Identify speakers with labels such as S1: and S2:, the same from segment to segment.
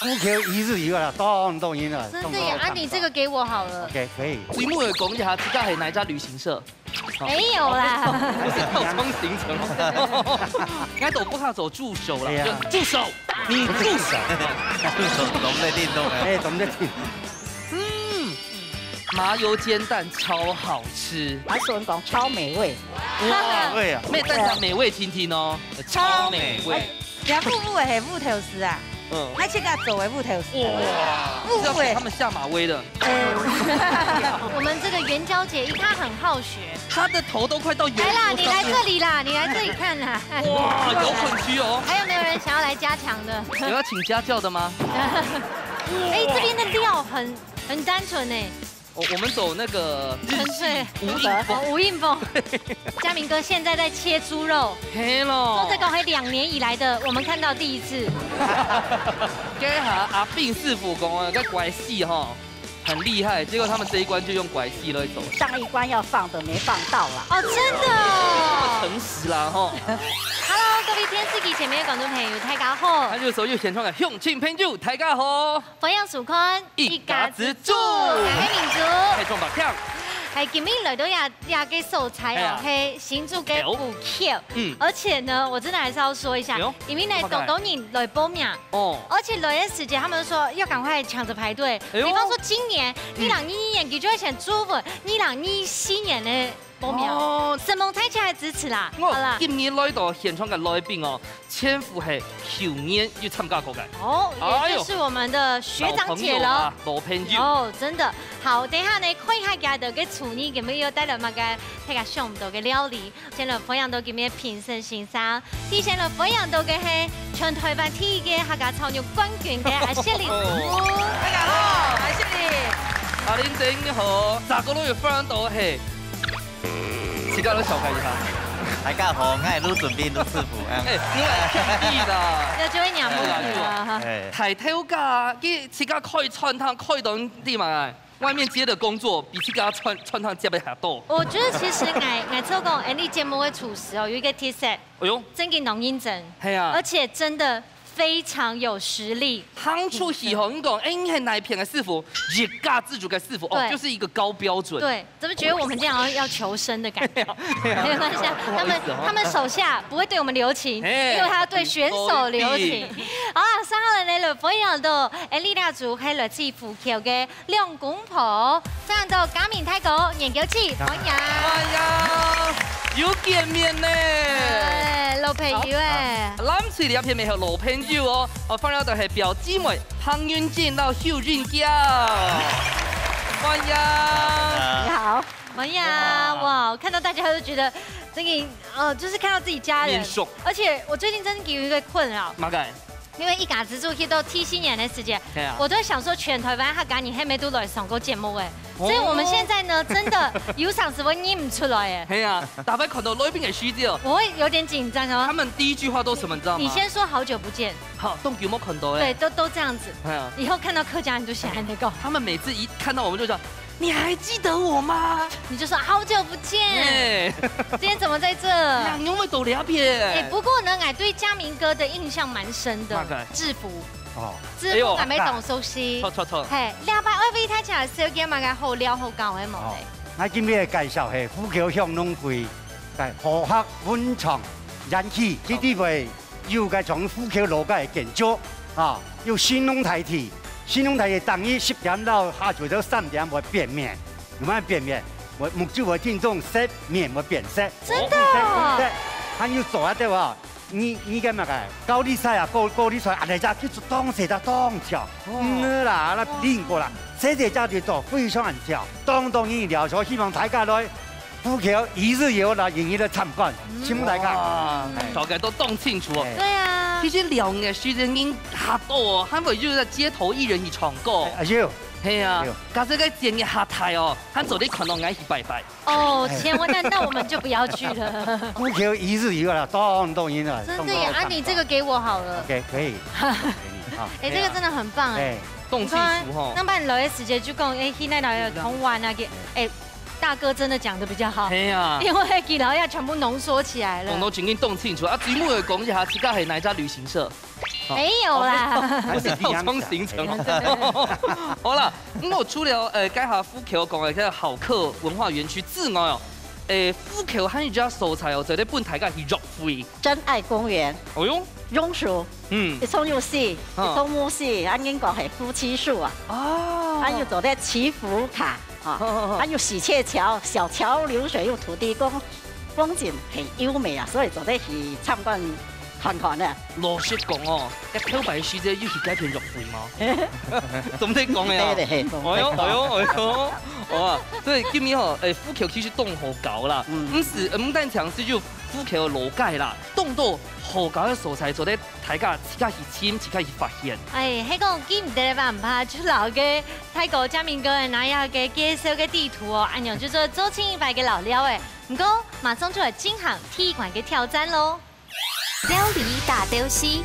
S1: 富桥一日游啦，动音了。
S2: 真的耶，啊，你这个给我好了。
S1: OK， 可以。
S3: 水木的讲一下，这家是哪一家旅行社？
S2: 没有啦，
S3: 不是套装行程哦，应该都不怕走助手了，就助手，你助手，
S4: 助手懂得定动，
S1: 哎，懂得听。
S3: 麻油煎蛋超好吃，
S5: 还说讲超美味，
S3: 哇，
S1: 对啊，
S3: 妹蛋挞美味听听哦，超美味，
S5: 两副副的木头丝啊，还去给他做的木头丝，
S3: 哇，是要给他们下马威的，
S2: 我们这个元宵节，他很好学，
S3: 他的头都快到油。
S2: 来啦，你来这里啦，你来这里看啦。
S3: 哇，摇滚区哦，
S2: 还有没有人想要来加强的？
S3: 有要请家教的吗？
S2: 哎，这边的料很单纯哎。
S3: 我们走那个
S2: 纯粹
S3: 无印风，
S2: 嘉明哥现在在切猪肉，
S3: 嘿咯，
S2: 这个还2年以来的，我们看到第一次。
S3: 给阿炳师傅讲啊，个拐戏哈，很厉害。结果他们这一关就用拐戏来走，
S5: 上一关要放的没放到啦。
S2: 哦，真的哦。
S3: 诚实啦哈。
S2: Hello， 各位电视机前面的观众朋友，大家好。
S3: 他就手又宣传个向庆朋友，大家好。
S2: 佛养曙坤，
S3: 一家之主，
S2: 大家民族，
S3: 太壮把票。
S2: 係今日來到也給素材哦，係新竹嘅補橋。而且呢，我真的還是要說一下，因為呢，東人來報名，而且來的時間他們說要趕快搶着排隊。比方說今年2022年，佢就會選朱文，2024年的。 報名哦，神夢睇起來支持啦。好啦，
S3: 今年來到現場嘅來賓哦，千夫係去年要參加過嘅。
S2: 哦，也就是我們的學長姐了。
S3: 老朋友。
S2: 哦，真的。好，等一下呢，看一下家的嘅廚藝，咁樣要帶來乜嘅睇下上唔到嘅料理。先來分享到咁樣評審欣賞。之前來分享到嘅係全台灣第一嘅客家炒肉冠軍嘅阿謝麗。
S5: 大家好，阿謝麗。
S3: 阿林真好，咋個都要分享到係。 自家都紹介一下，
S4: 大家好，我係陸準備陸師傅。
S3: 你係天意啦，
S2: 有這位娘母啊，
S3: 抬頭家，佢自家開餐廳開到啲嘛，外面接的工作比自家餐廳接的還多。
S2: 我覺得其實我做過你節目嘅廚師哦，有一個特色，哎呦，真嘅濃認真，係啊，而且真的。 非常有實力，
S3: 夯出喜紅，你講，哎，你係哪一片嘅師傅？一家之主嘅師傅，哦，就是一個高標準。對，怎麼覺得我們這樣要求生的感覺？沒有關係，他們手下不會對我們留情，因為他要對選手留情。好啦，3號人嚟分享到，李大祖係來自富橋嘅兩公婆，分享到嘉明太公研究器，歡迎。哎呀，又見面呢！
S2: 老朋友誒，
S3: 諗住你一片未係老朋友哦，我翻到就係表姊妹幸運見到秀俊嬌，歡迎。
S2: 你好，歡迎。哇，我看到大家都覺得這個就是看到自己家人，而且我最近真的有一個困擾。乜嘅？因為一家之主去到T4年的時間，我都在想說全台灣客家人還沒都來上過節目誒。 所以我們現在呢，真的有嗓子會念不出來哎。係啊，大家看到來賓嘅書之後，我會有點緊張哦。他們第一句話都什麼，你知道嗎？你先說好久不見。好，都有沒有看到哎？對，都這樣子。係啊。以後看到客家人就想那個。他們每次一看到我們就講，你還記得我嗎？你就說好久不見。哎，今天怎麼在這？因為到兩邊。哎，不過呢，我對嘉明哥的印象蠻深的。制服。 哦，知府係咪同熟悉？錯。係，2百2位睇起來小姐嘛嘅好料好教嘅冇咧。
S1: 我今日介紹係富橋向農會嘅河客溫床人氣，呢啲會要嘅從富橋路嘅建築啊，要新農台體，新農台體等於10點到下晝到3點會變面，有冇變面？我目標會聽眾色面會變色。真的？還要做一啲話。 你嘅乜嘅高麗菜啊，高麗菜，阿嚟家叫做當食得當條，啦，那練過啦，這隻家就做非常難調，當然聊咗，希望大家來富橋一日遊啦，營業的參觀，請大家，
S3: 大家都講清楚。
S2: 對啊，
S3: 其實聊嘅時間已經嚇到哦，還會就是街頭藝人去唱歌。哎呦。 係啊，加這個建議下台哦，看走你看到我去拜拜。哦，千萬那我們就不要去了。
S1: 富橋一日遊啦，動音了。
S2: 真的耶，啊，你這個給我好了。
S1: OK， 可以。
S2: 哎，這個真的很棒哎。
S3: 動氣符哈。
S2: 那把你留的時間就講，哎，現在來同玩啊，哎，大哥真的講得比較好。係啊。因為給老亞全部濃縮起來了。
S3: 講到已經動清楚啊，節目嚟講一下，自家係哪一家旅行社？
S2: 没有啦，
S3: 我是套装行程。好啦，咁我除了介下富橋講嘅嘅校客文化園區之外哦，富橋還有一隻素材哦，就喺本大家係玉灰
S5: 真愛公園。
S3: 哦喲，
S5: 榕樹，一種遊戲，一種舞戲，俺英國係夫妻樹啊。哦。還有做啲祈福卡，還有喜鵲橋，小橋流水有土地公，風景很優美啊，所以做啲去參觀。看看啊！
S3: 老實講哦，一漂白師姐要去改片玉灰嗎？怎麼聽講嘅啊？哎呦！哦，所以今年哦，富橋其實凍好搞啦，唔單強是就富橋路街啦，凍到好搞嘅素材做啲大家自家去簽，自家去發現。
S2: 迄個記唔得吧？唔怕，就老嘅泰國嘉明哥拿下嘅介紹嘅地圖哦，按樣就做周清一排嘅老料誒，唔過馬上就來進行踢館嘅挑戰咯。
S6: 料理大屌絲，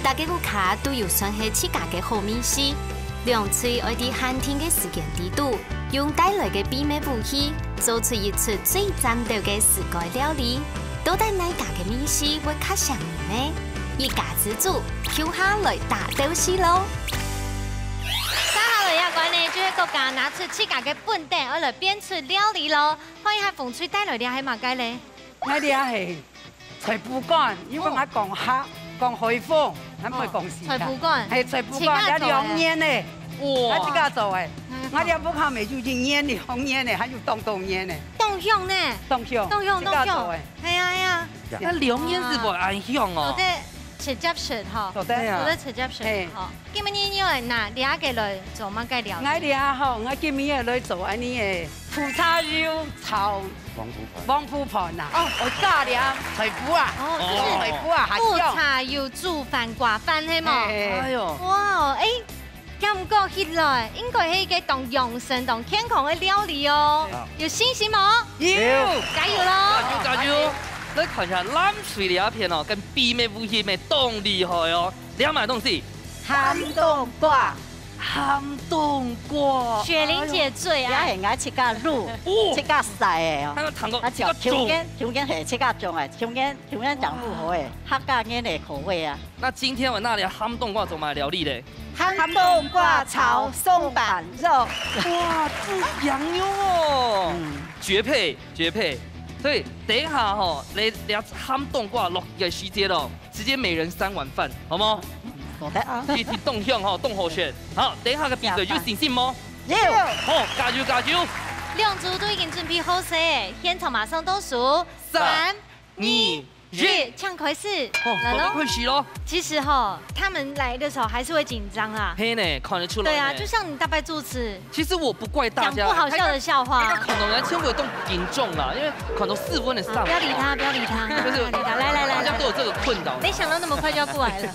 S6: 大家個卡都要算係自家嘅好美食。兩嘴愛啲限定嘅時間地度，用帶來嘅秘密武器，做出一出最讚到嘅世界料理。到底哪家嘅美食會較上面呢？一家之主跳下來大屌絲咯！
S2: 接下來要講呢，就係國家拿出自家嘅本地，我來編出料理咯。歡迎下馮翠帶來啲係乜雞咧？
S7: 我哋係。財富乾，因為我講海豐，我唔會講時間。
S2: 財富乾
S7: 係財富乾，有2年咧，我自家做嘅。我哋不靠美就1年嘅，2年嘅，還有凍年嘅。
S2: 凍香呢？
S7: 凍香，自家做嘅。
S2: 係啊。
S3: 那2年是無安香哦。
S2: 做得直接食嗬，做得直接食。嗬，今年要嚟嗱，你阿嘅來做乜嘅料？
S7: 我哋啊嗬，我今年嚟做安尼嘅腐叉肉炒。王府盤啊！哦，我炸了財富啊！
S2: 哦，就是
S7: 財富啊，
S2: 富茶要煮飯掛飯係嘛？哎呦！哇，感覺起來應該係一個當養生、當健康嘅料理哦。有信心冇？
S7: 有，
S2: 加油咯！
S3: 加油！你看下藍水呢一片哦，跟秘密武器咪當厲害哦。你要買東西？
S5: 鹹冬瓜。
S3: 鹹冬瓜，
S2: 雪玲姐最愛，
S5: 也係愛切架肉，切架細嘅哦。啊，條件係切架重嘅，條件講不好嘅，客家人嘅口味啊。
S3: 那今天我那裡鹹冬瓜做乜料理咧？
S5: 鹹冬瓜炒松板肉，
S3: 哇，豬羊肉哦，絕配。所以等一下吼，你鹹冬瓜落嘅時間咯，直接每人3碗飯，好冇？去凍香吼，凍好選。好，等一下嘅比賽有信心冇？
S5: 有。
S3: 好，加油！
S2: 兩組都已經準備好勢，現場馬上倒數，3、2、1，搶開始。來咯，
S3: 開始咯。
S2: 其實哈，他們來的時候還是會緊張啊。
S3: 嘿呢，看得出來。
S2: 對啊，就像你大伯主持。
S3: 其實我不怪大家。
S2: 講不好笑的笑話。
S3: 可能人千會都嚴重啦，因為可能4分的上。
S2: 不要理他，就是來，
S3: 大家都有這個困擾。
S2: 沒想到那麼快就要過來了。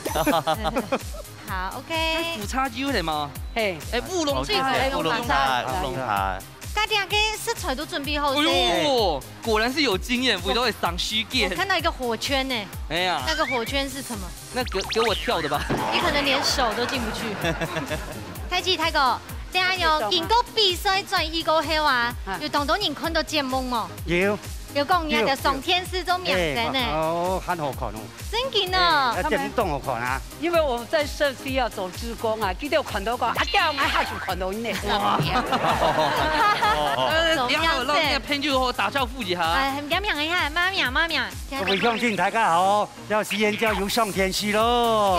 S2: 好 ，OK。
S3: 腐叉椒嚟嘛？
S7: 嘿，
S3: 烏龍
S4: 茶。
S2: 大家嘅食材都準備好
S3: 哎呦，果然是有經驗，我都會賞虛見。
S2: 我看到一個火圈呢。
S3: 哎呀，
S2: 那個火圈是什麼？
S3: 那給我跳的吧。
S2: 你可能連手都進不去。泰哥，等下有見過比賽轉移過後啊，有當到人看到節目冇？有講嘢就上天師做名人呢。
S1: 哦，很好看哦。
S2: 真勁啊！
S1: 一點都好看啊！
S7: 因為我在社區要做志工啊，記得看到個阿嬌，我下就看到你。哇！
S3: 然後讓那個編劇打招呼一下。
S2: 哎，點樣一下，媽咪。
S1: 各位鄉親大家好，有時間就要上天師咯。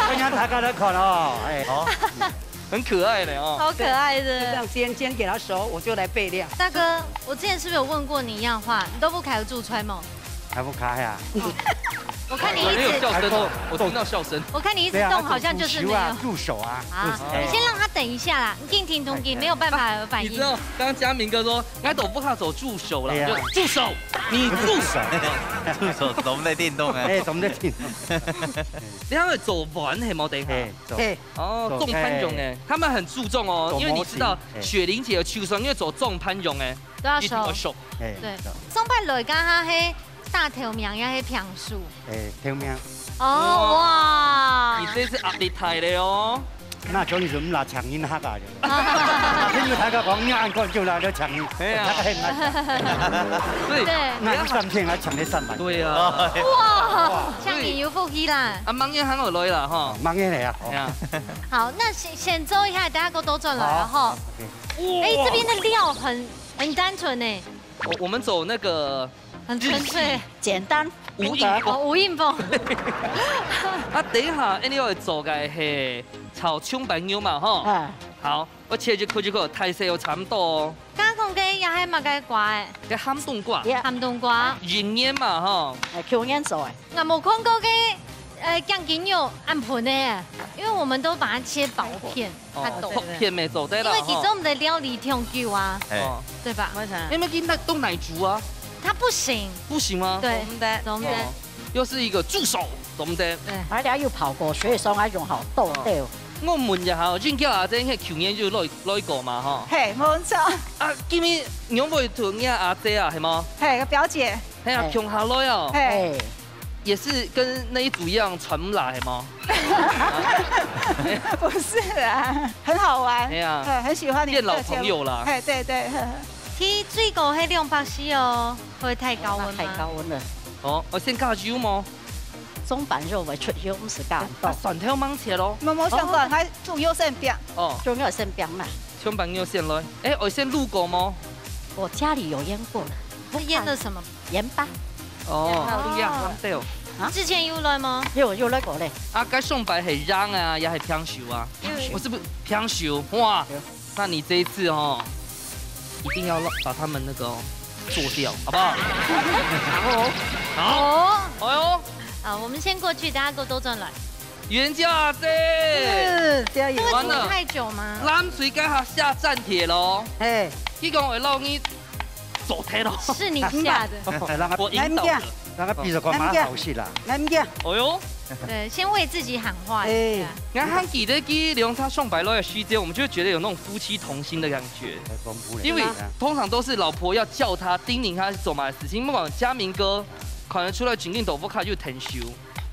S1: 歡迎大家來看哦。好。
S3: 很可愛的哦，
S2: 好可愛的。
S7: 讓先給他熟，我就來備料。
S2: 大哥，我之前是不是有問過你一樣話？你都不開住揣嗎？
S1: 還不開呀？
S2: 我看你一直
S3: 笑聲，我聽到笑聲。
S2: 我看你一直動，好像就是沒有
S1: 助手啊。
S2: 啊，你先讓他等一下啦，你聽同沒有辦法反應。
S3: 你知道剛剛嘉明哥說，該走不卡走助手了，就助手，你助手，
S4: 助手怎麼在電動啊？
S1: 怎麼在電動？
S3: 你睇佢做玩係冇地下，哦，重攀用嘅，他們很注重哦，因為你知道雪玲姐的秋生因為做重攀用嘅，
S2: 都要熟。對，松柏來家下係大條命也係平數。
S1: 條命。
S2: 哦哇！
S3: 你這是壓力大的哦。
S1: 那種人啦長音客啊，因為大家講啱講就來咗長音，大家係對，啱三天還長咗3萬。對啊，
S2: 哇，像你有福氣啦。
S3: 啊，盲眼行落來啦，哈，
S1: 盲眼嚟啊。
S2: 好，那先做一下，大家都多轉來了哈。哎，這邊的料很單純呢。
S3: 我們走那個
S2: 很純粹、
S5: 簡單。
S3: 無印風，
S2: 無印風。
S3: 啊，等一下，你要做嘅係炒蔥白牛嘛，哈。好，我切一顆，太細又差唔多哦。
S2: 剛講嘅也係乜嘅瓜嘅？
S3: 嘅鹹冬瓜。
S2: 鹹冬瓜。
S3: 鹽煙嘛，哈。
S5: Q 煙做嘅。
S2: 我冇看過嘅姜筋肉按盤嘅，因為我們都把它切薄片，它懂。
S3: 片沒做得啦。
S2: 因為其實我們的料理挺久啊，對吧？
S3: 因為跟那凍奶豬啊。
S2: 他不行，
S3: 不行嗎？
S2: 對，懂得。
S3: 又是一個助手，懂得。
S5: 而且要跑過，所以說我用好多料。
S3: 我問一下，俊叫阿姐喺球員就攞個嘛，哈。
S7: 係，冇錯。
S3: 啊，今日兩位同嘅阿姐啊，係嗎？
S7: 係個表姐。
S3: 係啊，窮下來哦。
S7: 係。
S3: 也是跟那一組一樣傳唔來，係嗎？
S7: 不是啊，很好玩。
S3: 係啊，
S7: 很喜歡你。
S3: 變老朋友啦。
S7: 係，對對。
S2: 踢最高係200C哦，會太高溫嗎？
S5: 太高溫了。
S3: 哦，我先加油麼？
S5: 中板肉為出油，唔是加多。
S3: 蒜頭芒切咯。
S7: 冇想到，還仲有餡餅。
S3: 哦，
S5: 仲有餡餅嘛？
S3: 蔥白牛餡來。哎，我先錄過嗎？
S5: 我家裡有醃過了。
S2: 是醃的什麼？
S5: 鹽巴。
S3: 哦，對哦。
S2: 之前有來嗎？
S5: 有來過嘞。
S3: 啊，該送白係瓤啊，也係香熟啊。我是不是香熟？哇，那你這一次哦。一定要把他們那個做掉，好不好？好。哎呦！
S2: 好，我們先過去，大家都轉來。
S3: 袁家姐，
S2: 加油！會煮太久嗎？
S3: 咱水該下下戰帖咯。哎，你講會讓你做帖咯？
S2: 是你下的。
S3: 我引導的。
S1: 那個比如講蠻好食啦。
S7: 難嘅。
S3: 哎呦！
S2: 對，先為自己喊話一下。
S3: 俺還記得給梁他送白肉的時間，我們就會覺得有那種夫妻同心的感覺。因為通常都是老婆要叫他、叮嚀他做嘛事情，不管嘉明哥可能出來警定豆腐卡就疼羞。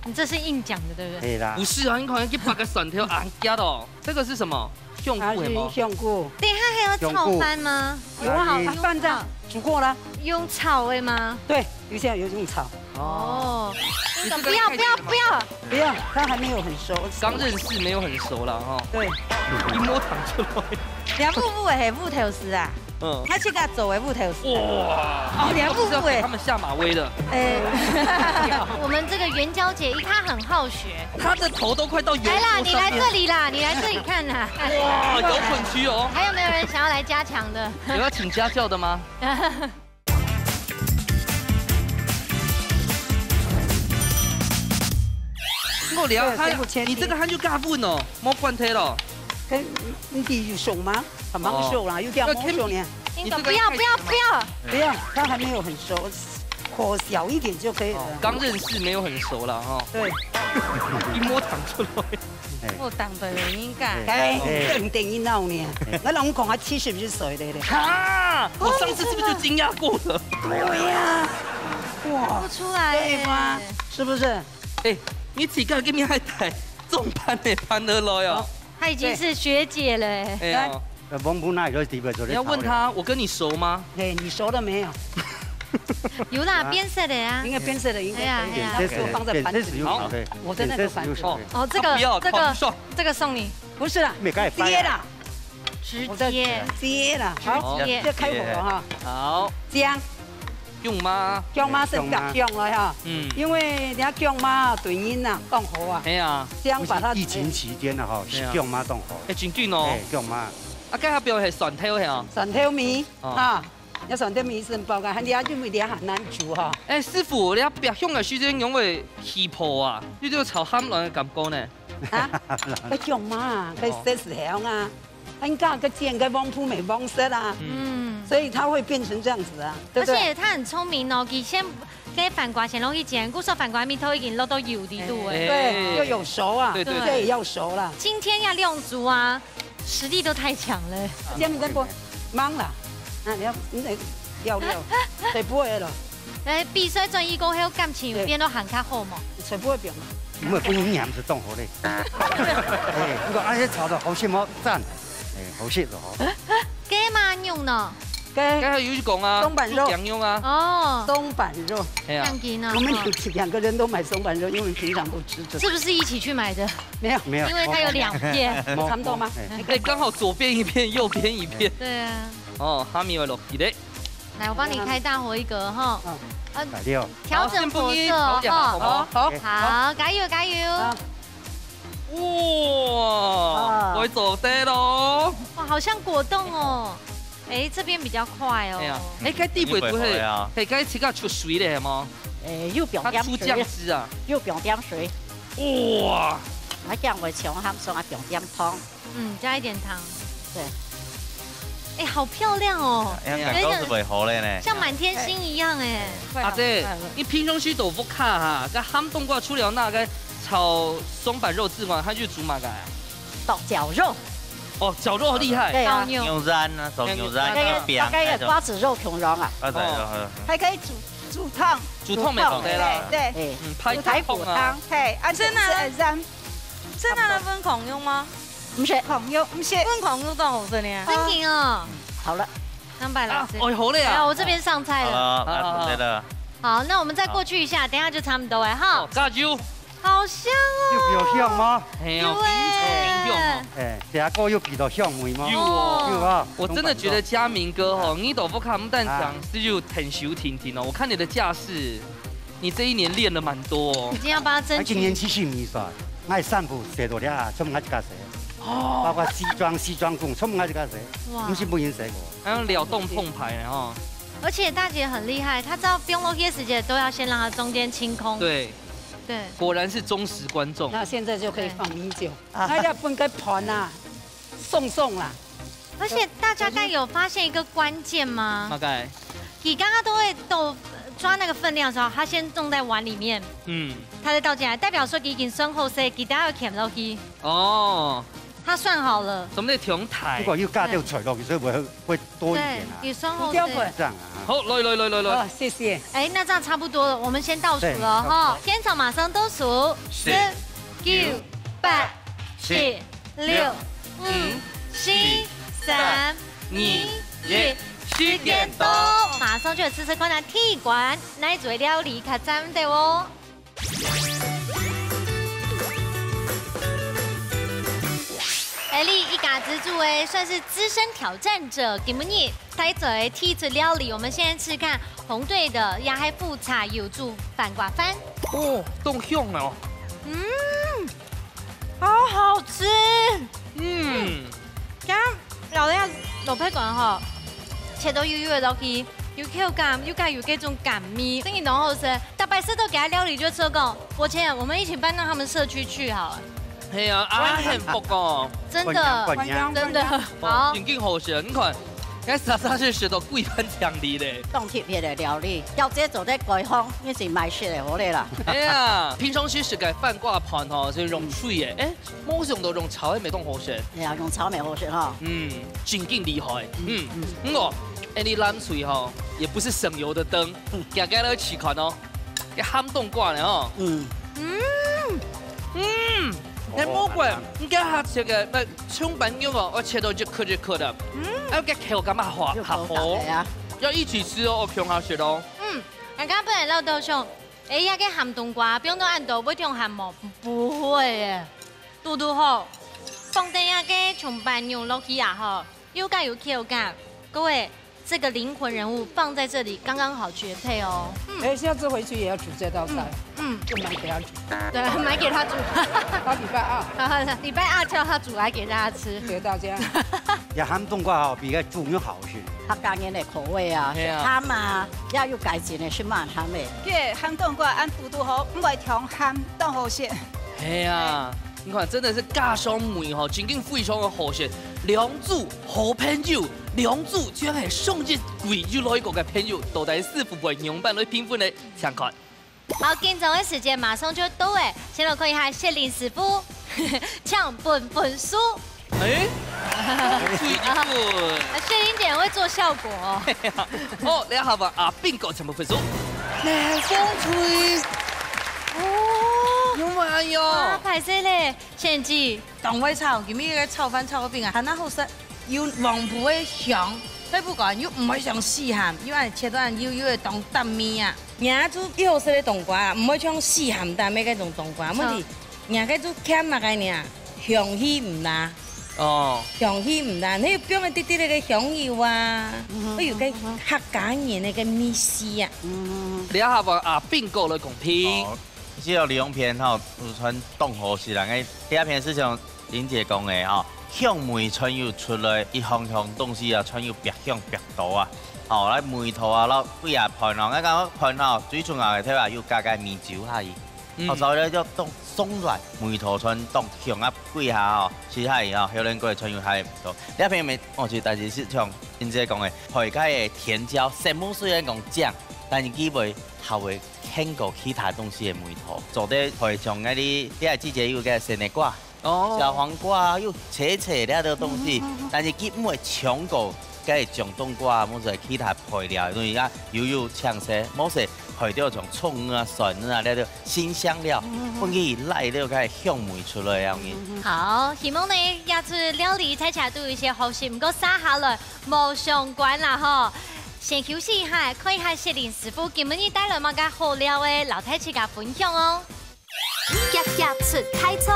S2: 你這是硬講的，對不對？
S1: 對啦。
S3: 不是啊，你可能去把個蒜頭按夾哦。這個是什麼？香菇係嗎？
S7: 香菇。
S2: 等一下還有炒飯嗎？
S7: 有啊，飯這樣煮過了。
S2: 用炒的嗎？
S7: 對，有些有用炒。
S2: 哦。不要，
S7: 他還沒有很熟。
S3: 剛認識沒有很熟啦，哈。
S7: 對。
S3: 一摸糖出來。
S7: 梁夫婦係芋頭絲啊。嗯。他去個做為芋頭絲。
S3: 哇。哦，
S7: 梁夫婦哎。
S3: 他們下馬威的。
S2: 我們這個袁嬌姐，她很好學。
S3: 她的頭都快到油。
S2: 來啦，你來這裡啦，你來這裡看啦。
S3: 哇，有捆區哦。
S2: 還有沒有人想要來加強的？
S3: 有要請家教的嗎？我聊他，你這個漢就加分哦，冇關係咯。
S7: 你弟有熟嗎？很忙熟啦，有點忙熟呢。
S2: 不要，
S7: 他還沒有很熟，火小一點就可以了。
S3: 剛認識沒有很熟啦，哈。
S7: 對。
S3: 一摸糖出來。
S2: 我當對了，應該。
S7: 更電一鬧呢。我老公還70歲的嘞。
S3: 哈！我上次是不是就驚訝過了？
S7: 對呀。
S2: 哇。不出來。
S7: 對吧？是不是？
S3: 哎。你自己給你還帶重攀的攀得來哦，
S2: 她已經是學姐了哎呀，
S3: 你要問他，我跟你熟嗎？
S7: 對，你熟了沒有？
S2: 有啦，變色的呀，
S7: 應該變色的，應該可以。我放在盤子裡。好，我在那個盤子。
S2: 哦，這個送你。
S7: 不是啦，接啦，
S2: 直接
S7: 啦，好，這開火了哈。
S3: 好，
S7: 薑。
S3: 姜媽，
S7: 姜媽是白姜來哈，因為人家姜媽對人呐凍火啊，
S3: 係啊，
S7: 薑把它
S1: 疫情期間啊哈，是姜媽凍火，
S3: 真緊哦，
S1: 姜媽，
S3: 啊，家下邊係蒜頭係啊，
S7: 蒜頭米啊，一蒜頭米是包嘅，人家因為人很難煮哈。
S3: 師傅，你白姜嘅時間用為起泡啊，呢啲炒鹹卵嘅感覺呢？
S7: 啊，個姜媽佢色香啊，人家個煎個黃鋪沒黃色啊。所以它會變成這樣子啊，對不對？
S2: 而且他很聰明哦，佢先給飯瓜先落去煎，故說飯瓜面頭已經落到油的度哎，
S7: 對，又有熟啊，對，要熟了。
S2: 今天要量足啊，實力都太強了。
S7: 這樣子不忙了，啊，你得要料，對，不會了。
S2: 比赛转义工还有感情有变都喊较好嘛？
S7: 才不会变嘛。
S1: 因为本人也不是动好嘞。哎，如果安尼炒的好些么赞，哎，好些就好。
S2: 鸡嘛用呢？
S7: 刚
S3: 才有讲啊，
S7: 松板肉
S3: 羊用啊。
S7: 哦，松板肉。
S3: 哎呀，
S7: 我们2个人都买松板肉，因为平常都吃这。
S2: 是不是一起去买的？
S1: 没有，
S2: 因为它有2片，
S7: 差不多吗？
S3: 哎，刚好左边一片，右边一片。
S2: 对啊。
S3: 哦，哈密会落去的。
S2: 来，我帮你开大火一格哈。调整火色
S3: 哈。
S2: 好，加油加油。
S3: 哇，会做得咯。
S2: 哇，好像果冻哦。哎，这边比较快哦。
S3: 哎，该地位不会啊？哎，该吃个出水的吗？
S5: 又不用点
S3: 水。它出酱汁啊。
S5: 又不用点水。
S3: 哇！
S5: 我这样会强，他们说还不用点汤。
S2: 加一点糖。
S5: 对。
S2: 哎，好漂亮哦！
S4: 感觉是袂好嘞呢，
S2: 像满天星一样哎。
S3: 阿姐，你平常时豆腐卡哈，跟ham冬瓜出了那个炒松板肉之外，它就煮嘛个？
S5: 剁绞肉。
S3: 哦，绞肉好厉害。
S5: 对啊。
S4: 牛膻啊，手牛膻那边。
S5: 大概有瓜子肉恐龙啊。
S8: 还可以煮汤。
S3: 煮汤没错啦。
S8: 对。
S3: 拍
S5: 排骨汤。
S8: 嘿，啊，真的分孔用吗？
S5: 不是孔用，
S8: 不是分孔用多好吃呢。
S2: 真挺哦。
S5: 好了
S2: ，300老师。
S3: 哦，好嘞啊。
S2: 我这边上菜了。
S4: 对的。
S2: 好，那我们再过去一下，等下就差不多哎哈。
S3: 加油。
S2: 好香哦。
S1: 有香吗？
S2: 有哎。
S1: 哎，第二个有比到香味吗？
S3: 有哦。我真的觉得佳明哥哦，你豆腐卡木蛋酱是就很熟挺哦。我看你的架势，你这1年练了蛮多哦。
S2: 已经要帮他争取。
S1: 今年继续米耍，爱散步写到了，出门一家谁？哦。包括西装裤，出门一家谁？哇。不是不认识我。
S3: 还有撩动碰牌然后。
S2: 而且大姐很厉害，她知道不用落叶时间都要先让它中间清空。
S3: 对。对，果然是忠实观众。
S7: 那现在就可以放米酒，那要分个盘啊，送啦。
S2: 而且大家刚有发现一个关键吗？
S3: 大概。
S2: 你刚刚都会抓那个分量的时候，他先种在碗里面，他再倒进来，代表说已经算好些，其他要捡落去。哦。他算好了。
S3: 什么叫调台？
S1: 如果要加掉垂落去，所以会多一点啊。
S2: 对，算好
S1: 这样啊。
S3: 好，来。
S7: 谢谢。
S2: 哎，那这样差不多了，我们先倒数了哈。现场马上倒数，10、9、8、7、6、5、4、3、2、1，时间到，马上就有吃看咱铁馆来做料理较赞的哦。你一家之主哎，算是资深挑战者，今日带做的铁子料理，我们现在吃看红队的亚海富茶油煮饭瓜饭。
S3: 哦，冻香哦。
S2: 好好吃。刚老人家老配管哈，切到油的落去，有口感，又加有这种感味，真的浓厚吃。大白石头给他料理就吃够，我们一起搬到他们社区去好了。
S3: 系啊，很福哦，
S2: 真的，
S3: 好，真好食。你看，那30岁学到贵番强力嘞。
S5: 冻铁片的料理，要这做在改方，你是买食的好嘞啦。
S3: 哎呀，平常时食个饭挂盘吼，是用水的，哎，冇用到用炒的没冻好食。
S5: 哎呀，用炒没好食哈。
S3: 真劲厉害。我，哎，你蓝水吼，也不是省油的灯，家家都起款哦，给撼动挂的哦。你冇怪，你家下食嘅那葱板肉哦，我切到一颗的，要给口感嘛滑好，要一起吃哦，我好食哦。
S2: 刚刚本来老豆兄，哎呀个咸冬瓜，不用都按豆，不用咸毛，不会耶，嘟好，放在呀个葱板肉落去啊哈，有感有口感，各位。这个灵魂人物放在这里刚刚好绝配哦。
S7: 哎，下次回去也要煮这道菜。就买给他煮。
S2: 对，买给他煮。
S7: 到礼拜2。
S2: 礼拜2叫他煮来给大家吃。
S7: 给大家。
S1: 也咸冬瓜好比个煮又好吃。
S5: 客家人的口味啊，咸嘛，也有改进的是蛮咸的。
S8: 对，咸冬瓜按嘟好，唔会调咸冻好食。
S3: 哎呀。你看，真的是家乡味吼，真正非常的好食。良煮好朋友，良煮居然系送一贵又来一个嘅朋友，到底师傅会用办来评分呢？想看。
S2: 好，紧张的时间马上就到诶，先来看一下谢林师傅抢本书。
S3: 哎，
S2: 谢林姐会做效果哦。
S3: 哦，你好吧，啊，bingo 抢本书。冷风吹。哦，有嘛哟？
S2: 啊，拍摄咧，献祭。
S9: 冬瓜炒，今日个炒饭炒个饼啊，很好食，有黄埔的香。 再不讲又唔会像细咸，又按切断又的当蛋面啊。伢做幼色的冬瓜，唔会像细咸蛋咩嗰种冬瓜，问题伢个做欠那个呢，香气唔大。哦，香气唔大，你表面滴滴那个香油啊，还有个客家人那个米丝啊。
S3: 你下把啊并购了公平。
S4: 这个利用片吼，有传冻河是人个，第一片是像林姐讲的吼。 向梅春又出来，一项项东西啊，穿又白香白毒啊，吼，来梅头啊，捞几啊盘哦，我讲盘吼，最重要的睇下又加个米酒下去，后头咧就冻松软，梅头穿冻香啊几下吼，吃下去吼，小人过穿又还不错。第一片咪，我觉但是是像林姐讲的，配加的甜椒，什么虽然讲酱，但是基本还会添过其他东西的梅头，做得配上嗰啲，呢个季节有个生地瓜。 哦，小黄瓜又切切了的东西，但是基本会抢过，该种冬瓜，冇在其他配料的东西啊，又呛色，冇说配掉种葱啊、蒜啊，那啲新香料，放去来了，该香味出来样嘅。
S2: 好，希望呢也出料理睇起来都有一些好食，唔过撒下来冇相关啦吼。先休息一下，看一下雪玲师傅今日带来乜嘅好料嘅，留睇自家分享哦。
S6: 日日出开菜。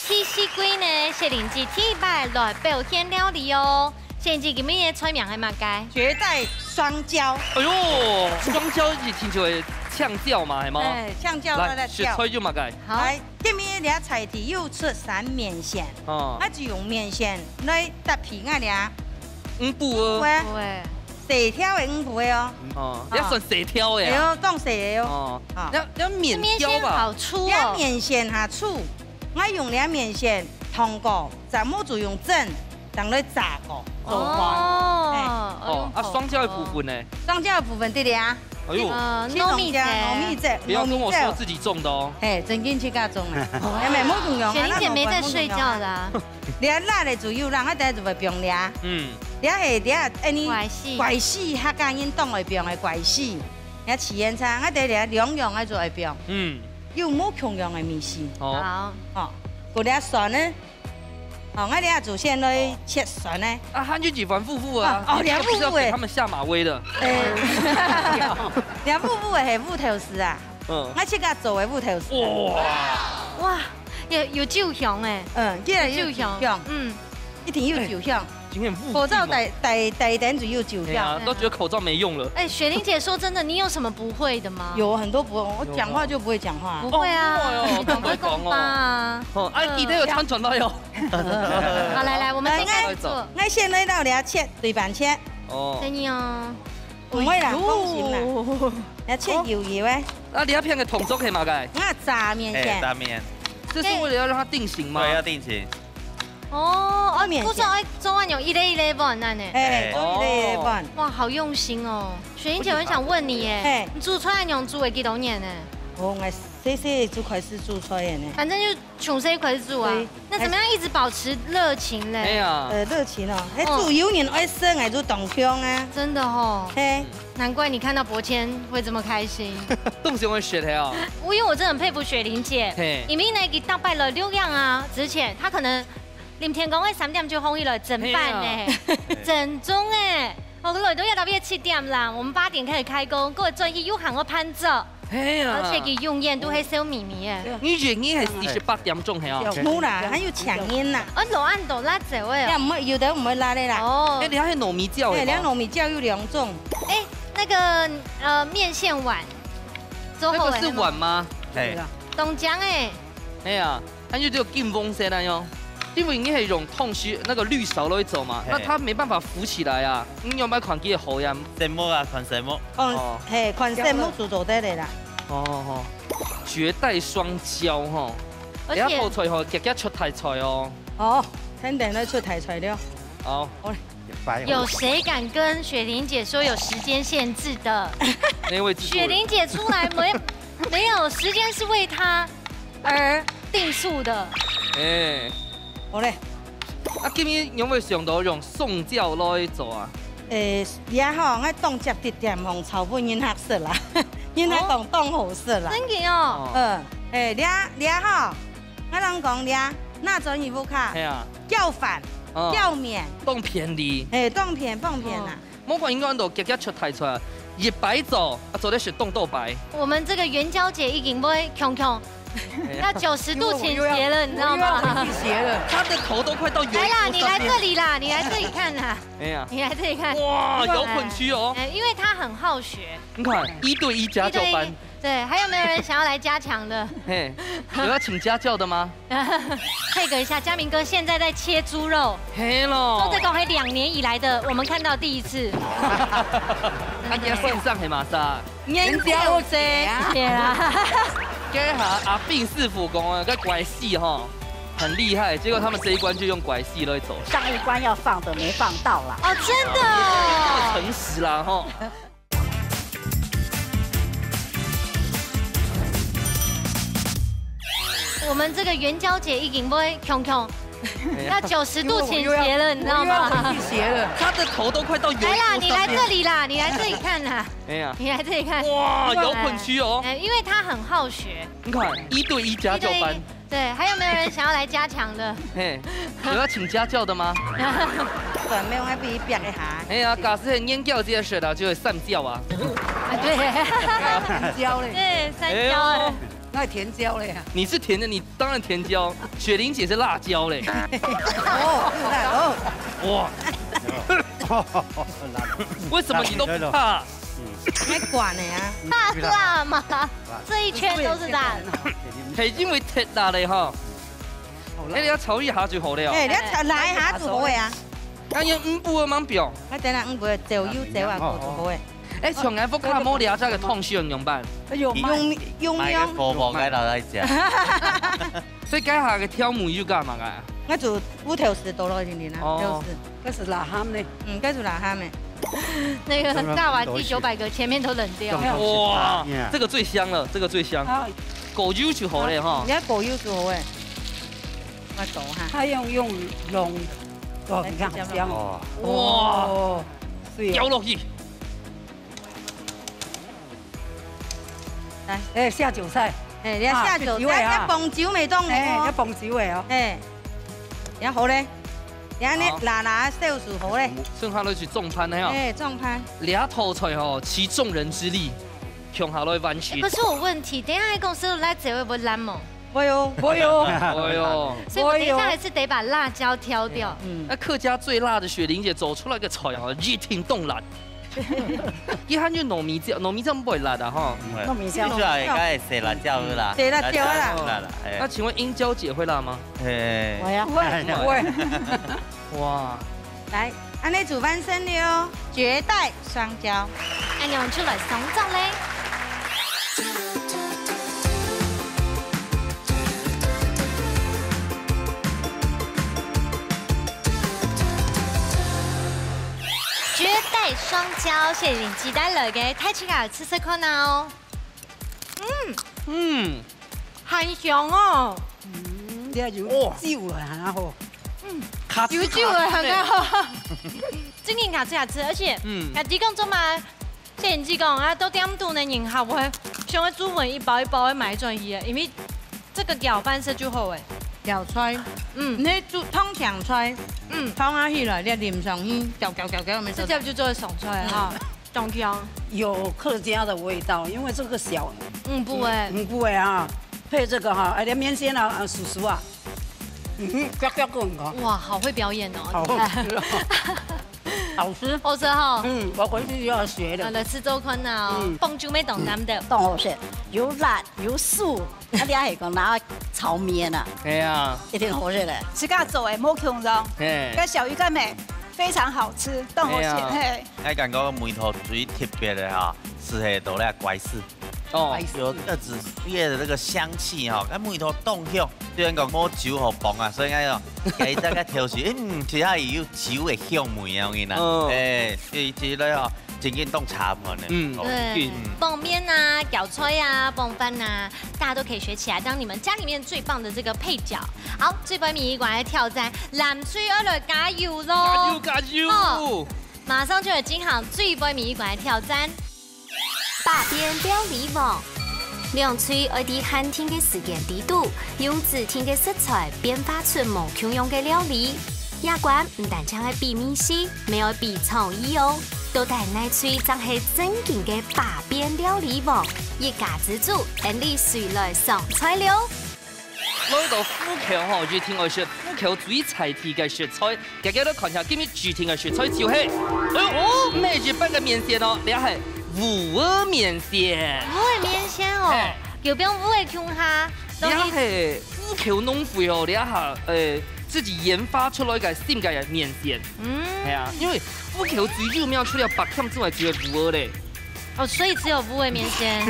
S2: 第四季呢，雪玲姐第一摆来表现料理哦。现在今日的菜名系乜嘅？
S9: 绝代双椒。
S3: 哎呦，双椒是听起来呛椒嘛，系吗？
S9: 哎，呛椒
S3: 来，学菜就乜嘅？
S2: 好，
S9: 来，今日俩菜题又出三面线，哦，就用面线来搭皮啊俩。
S3: 五步哦。
S9: 对。细条的五步的哦。
S3: 哦，要算细条的。
S9: 对哦，当细的哦。
S3: 哦。要面条吧？
S2: 好粗哦。
S9: 俩面线哈粗。 我用两面线通过，怎么就用蒸，等来炸过做饭。
S3: 哦，啊，双椒的部分呢？
S9: 双椒的部分对的啊。
S3: 哎呦，
S2: 糯米
S3: 汁，不要跟我说自己种的哦。
S9: 哎，真紧去家种的，因为冇用。
S2: 雪玲姐没在睡觉的。
S9: 俩辣的就有人，我等下就会变俩。嗯。俩系俩，怪死客家人当会变的怪死，俩吃烟餐，我等俩两样的就会变。嗯。 有冇同样的米线？
S2: 好，
S9: 哦，嗰啲蒜呢？哦，我哋祖先来切蒜呢。
S3: 啊，汉军几番夫妇啊，
S9: 哦，两夫妇
S3: 他们下马威的。
S9: 两夫妇系芋头丝啊。嗯。我切个做的芋头丝。
S2: 哇，有酒香诶。
S9: 嗯，这有酒香。嗯，一定有酒香。 口罩戴点就有酒香，
S3: 都觉得口罩没用了。
S2: 哎，雪玲姐说真的，你有什么不会的吗？
S9: 有很多不会，我讲话就不会讲话。
S2: 不会啊，你懂得讲吧？
S3: 哦，哎，记得有穿转到哟。
S2: 好，来，我们先开始做。
S9: 我先来到俩切对半切。
S2: 哦。等你哦。
S9: 唔会啦，放心啦。俩切油诶。
S3: 啊，你要片个桶粥可以吗？该。
S9: 我炸面线。
S4: 炸面。
S3: 这是为了要让它定型吗？
S4: 对，要定型。
S2: 哦，不是爱做完用一类一类碗那呢？
S9: 哎，做一类碗。
S2: 哇，好用心哦！雪玲姐，我想问你耶，你煮菜用煮了几多年呢？
S9: 哦，我细就开始煮菜的呢。
S2: 反正就从细开始煮啊。那怎么样一直保持热情嘞？
S3: 哎呀，
S9: 热情哦，哎，煮油人爱生爱做动香啊。
S2: 真的哦。嘿，难怪你看到伯谦会这么开心。
S3: 动心会学的哦。
S2: 因为我真的很佩服雪玲姐，因为呢给打败了6样啊，之前她可能。 林天公，我3點就放起來整班呢，整中哎，我來到要到7點啦，我們8點開始開工，各位專業又喊我攀着，而且佢用眼都係小咪咪嘅。
S3: 你原意係48點鐘係啊？
S9: 冇啦，還有搶煙啦。
S2: 我落按度拉走哎。
S9: 唔會，有的唔會拉的啦。
S3: 哦。哎，你還有糯米醬哎。
S9: 兩糯米醬有2種。
S2: 哎，那個面線碗，
S3: 那個是碗嗎？
S4: 對。
S2: 凍漿哎。
S3: 哎呀，它就只有金風色啦喲。 因為你係用痛須那個綠勺來走嘛，那它沒辦法浮起來啊。你有買款機嘅好呀？
S4: 什麼啊？款什麼？
S9: 哦，嘿，款什麼就做得嚟啦。
S3: 哦，絕代雙椒吼，而且好菜吼，日日出題菜哦。
S9: 哦，肯定都出題材料。
S3: 好，
S2: 有誰敢跟雪玲姐說有時間限制的？
S3: 那位
S2: 雪玲姐出來沒有時間是為她而定數的。哎。
S9: 好嘞，
S3: 啊，今日有冇想到用宋椒來做啊？
S9: 掠吼，我冻接一点红草本银黑色啦，银黑讲冻好色啦。
S2: 真嘅哦。
S9: 掠吼，我人讲掠，那种衣服卡，要反，要免，
S3: 冻便宜。
S9: 冻便啦。
S3: 某款应该都夹夹出台出来，日白做，做的是冻豆白。
S2: 我们这个元宵节已经会穷，要90度倾斜了，你知道吗？
S9: 倾斜了，
S3: 他的头都快到油。
S2: 来啦，你来这里啦，你来这里看啦。哎呀，你来这里看。
S3: 哇，摇滚区哦。
S2: 因为他很好学。
S3: 你看，1对1家教班。
S2: 对，还有没有人想要来加强的？
S3: 嘿，有要请家教的吗？
S2: 配合一下，嘉明哥现在在切猪肉。
S3: 嘿咯。
S2: 做这个还2年以来的，我们看到第一次。
S3: 他家线上黑马莎。
S9: 研究者。
S2: 对啦。
S3: 这下阿炳师傅讲啊，个拐戏哈很厉害，结果他们这一关就用拐戏来走。
S5: 上一关要放的没放到啦。
S2: 哦，真的。
S3: 这么诚实啦哈。
S2: 我们这个元宵节已经会穷，要90度倾斜了，你知道吗？
S9: 倾斜了，
S3: 他的头都快到油。
S2: 来啦，你来这里啦，你来这里看啦。哎呀，你来这里看。
S3: 哇，摇滚区哦。
S2: 因为他很好学。
S3: 你看，1对1家教班。
S2: 对，还有没有人想要来加强的？
S3: 嘿，有要请家教的吗？
S9: 对，没有还比别一下。
S3: 哎呀，假使很研究这些事啦，就会散焦啊。
S2: 对，
S9: 甜椒嘞。
S2: 对，散焦哎。
S9: 那甜椒嘞。
S3: 你是甜的，你当然甜椒。雪玲姐是辣椒嘞。哇！为什么你都不怕？
S9: 太管了呀！
S2: 怕辣吗？这一圈都是辣的。
S3: 係因為鐵辣嚟嗬。你要炒一下就好了。
S9: 你炒拉一下就好嘅啊。
S3: 但要5步咁表。
S9: 我等下5步就要走啊，就好嘅。
S3: 哎，長眼福卡摩聊這個通訊用辦。
S9: 用
S4: 波波喺度嚟食。
S3: 所以家下嘅挑母要幹嘛㗎？
S9: 我做烏條絲多咯，點點啦。
S7: 哦。嗰是辣蝦呢？
S9: 嗰是辣蝦呢。
S2: 那个大碗第900个前面都冷掉。
S3: 哇，这个最香了，这个最香。狗油就好了哈。
S9: 你看狗油就好诶。我走哈。
S7: 他用龙，哦，你看好香哦。
S3: 哇，掉落去。
S7: 来，下酒菜。
S9: 你下酒菜，一蹦酒未當
S7: 一蹦酒嘅哦。
S9: 然後咧。然後呢，嗱小薯好咧，
S3: 剩下來是重攀的哦。
S9: 重攀。
S3: 倆頭菜哦，齊眾人之力，向下來完成。
S2: 不是我問題，等一下公司來這會不會爛嗎？
S9: 會哦。
S2: 所以我等一下還是得把辣椒挑掉。
S3: 那客家最辣的雪玲姐走出來個菜哦，熱天凍辣。一看就糯米醬，糯米醬唔會辣的哈。
S5: 糯米醬。
S4: 出來應該係蛇辣椒啦。
S9: 蛇辣椒啦。
S3: 那請問英嬌姐會辣嗎？
S5: 我呀。
S9: 會。
S3: 哇！
S9: 來，安尼煮翻身了哦，絕代雙驕。
S2: 安樣出來爽奏嘞！絕代雙驕，謝謝你期待嚟嘅太清雅吃吃看哦。很香哦。
S7: 你係要椒啊，很好。
S2: 有酒的很好，真嘅卡吃下吃，而且卡啲講做嘛，即係唔知講啊，到點度呢人好會像我煮飯一包一包的買轉去，因為這個攪飯色就好誒。
S9: 攪菜，你煮通常菜，放下去了，你淋上去，攪，
S2: 這叫就做爽菜哈，中香。
S7: 有客家的味道，因為這個小，
S2: 不會
S7: 啊，配這個哈，連麵線啊，叔叔啊。
S2: 哇，好會表演哦！
S7: 好吃，
S2: 好吃哈！
S7: 我回去就要學的。
S2: 來吃周坤啊，蹦就沒懂咱的，
S5: 凍好食，又辣又素，啊啲係講拿炒麵啊，一定好食咧。
S8: 自家做嘅冇窮咗，跟小魚乾麵非常好吃，凍好食嘿。
S4: 我感覺梅頭最特別的哈，是係到咧拐絲。有葉子葉的那個香氣哈，咁梅頭凍香，雖然講冇酒好磅啊，所以講佢大家調時，其他有酒嘅香味啊，我見啦，其實吼真正凍茶盤嘅，
S2: 對，蹦麵啊、攪菜啊、蹦飯啊，大家都可以學起來，當你們家裡面最棒的這個配角。好，這杯米一罐來挑戰藍水鵝來加油咯，
S3: 加油！
S2: 马上就有金行最杯米馆来挑战。
S6: 百变料理王，两嘴爱伫寒天嘅时间地度，用指天嘅食材变化出无穷样嘅料理。亚冠唔但将係比面食，没有比创意哦。都带奶嘴真係正經嘅百變料理王，一家之主，等你隨來上菜了。
S3: 來到虎橋吼，就聽我說虎橋最菜題嘅食材，大家都看下今日主題嘅食材就係，哎呦，咩日本嘅麵線哦，你係烏蚵麵線。
S2: 烏蚵麵線哦，有邊烏蚵腔下？
S3: 你係虎橋農會哦，你下自己研發出來嘅新嘅麵線。係啊，因為虎橋最有名除了白餡之外，就係烏蚵咧。
S2: 哦，所以只有烏蚵麵線。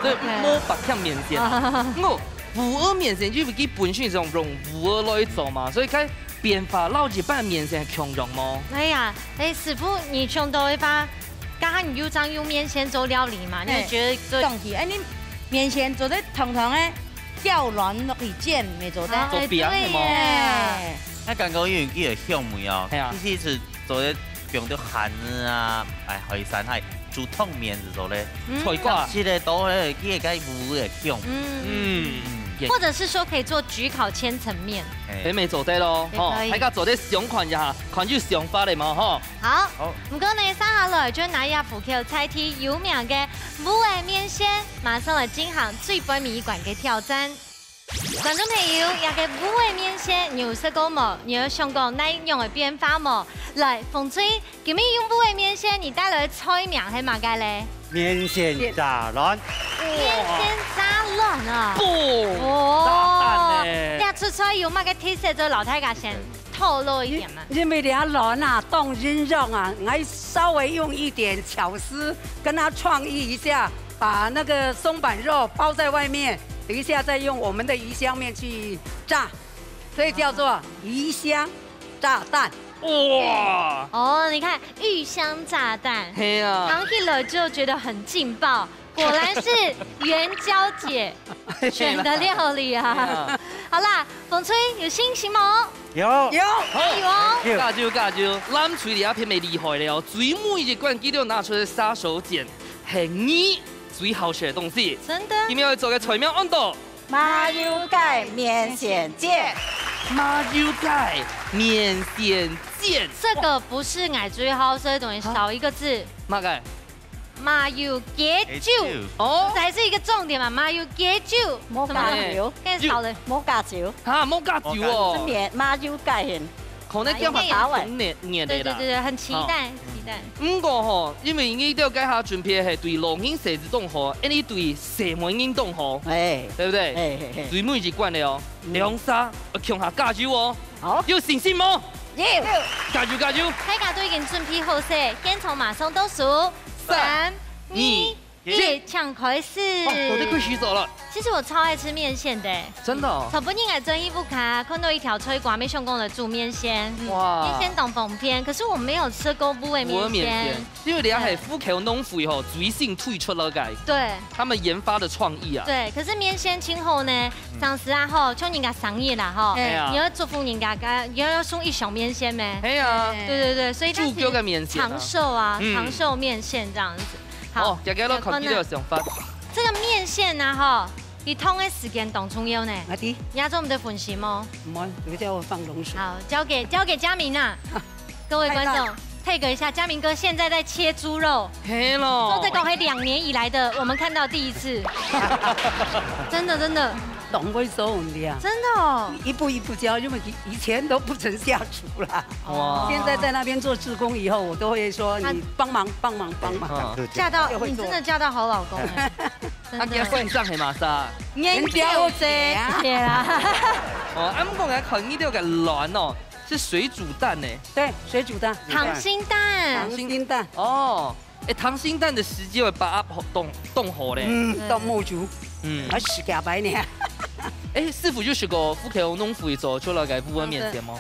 S3: 對，冇白餡麵線。我烏蚵麵線因為佢本身就用烏蚵來做嘛，所以佢變化撈日本麵線係強用麼？
S2: 哎呀，師傅，你從頭到尾把剛剛你又這樣用麵線做料理嘛？你覺得
S9: 東西，你麵線做得通常咧掉軟落去煎，咪做得
S3: 做餅係麼？
S4: 那剛剛因為佢嘅香味哦，其實是做得用到鹹啊，海山海煮湯麵是做咧，
S3: 菜瓜，
S4: 是咧多咧，佢嘅烏嘅香。
S2: 或者是說可以做焗烤千層麵，
S3: 你咪做得咯，大家做得想看一下，看住想法嚟嘛，嗬。
S2: 好，唔該你生下來將那一虎橋菜題有名嘅烏蚵麵線，馬上嚟進行最杯米館嘅挑戰。觀眾朋友，也嘅烏蚵麵線，你有食過冇？你有想過哪樣嘅變化冇？來，風吹，今日用烏蚵麵線，你帶來嘅菜名係乜嘅咧？
S1: 麵線炸卵。
S2: 麵線炸卵啊！
S3: 哦，
S2: 你出出來有乜嘅特色？就老太家先透露一點嘛。
S7: 因為你卵啊，凍人肉啊，還稍微用一點巧思，跟它創意一下，把那個松板肉包在外面，等一下再用我們的魚香麵去炸，所以叫做魚香炸蛋。
S3: 哇！
S2: 哦，你看魚香炸蛋，
S3: 係啊，
S2: 嘗起來就覺得很勁爆。果然是元宵姐選的料理啊！好啦，風吹有信心冇？
S1: 有。
S2: 有。
S3: 加油！咱嘴裡片咪厲害了，最每一罐記得拿出來殺手鐧，係你最好食的東西。
S2: 真的。
S3: 今日要做嘅菜名按到
S5: 麻油蓋麵線煎。
S3: 麻油蓋麵線煎。
S2: 這個不是我最好食的東西，少一個字。
S3: 乜嘅？
S2: 麻油雞酒，哦，這還是一個重點嘛？麻油雞酒，
S5: 冇加酒，
S2: 更少了，
S5: 冇加酒，
S3: 嚇冇加酒哦，
S5: 是麵麻油蓋很，
S3: 可能叫法很黏的啦。
S2: 對，很期待。
S3: 不過吼，因為你都要介下準備係對龍興蛇子凍河，而你對蛇門英凍河，對不對？最每一罐的哦，兩沙要強下加酒哦，好，有信心冇？
S2: 要，
S3: 加油！
S2: 大家都已經準備好勢，現場馬上倒數3、2、1，搶開始。
S3: 我都快洗手了。
S2: 其實我超愛吃麵線的，
S3: 真的。
S2: 頭半年來蒸一副卡，看到一條脆瓜，沒想過來煮麵線。
S3: 哇！
S2: 麵線當風片，可是我沒有吃過烏蚵麵線。
S3: 因為你係虎橋農會吼，最新推出了個，
S2: 對，
S3: 他們研發的創意啊。
S2: 對，可是麵線今後呢，上市啊吼，像人家生日啦吼，你要祝福人家，要送一箱麵線咩？
S3: 係啊。
S2: 對，所以它是長壽啊，長壽麵線這樣子。
S3: 好，大家都看到想法。
S2: 這個麵線呢，哈，你燙的時間當重要呢。
S7: 阿弟，
S2: 亞洲我們的分析嗎？
S7: 唔好，你叫我放龍水。
S2: 好，交給嘉明啊。各位觀眾，配合一下，嘉明哥現在在切豬肉。
S3: 嘿咯。
S2: 做這個係2年以來的，我們看到第一次。真的。
S7: 懂會做的呀。
S2: 真的哦。
S7: 一步一步教，因為以前都不曾下廚啦。哇。現在在那邊做志工以後，我都會說你幫忙。
S2: 嫁到你真的嫁到好老公哎。
S3: 阿姐身上係嘛啥？
S2: 研究姐啊。
S3: 哦，俺們講嘅肯定都有個卵哦，是水煮蛋呢。
S7: 對，水煮蛋。
S2: 溏心蛋。
S3: 哦，溏心蛋的時間會把凍好咧。
S7: 凍木煮。還10幾擺呢。
S3: 師傅就學過虎橋農會做出來嘅烏蚵麵線嗎？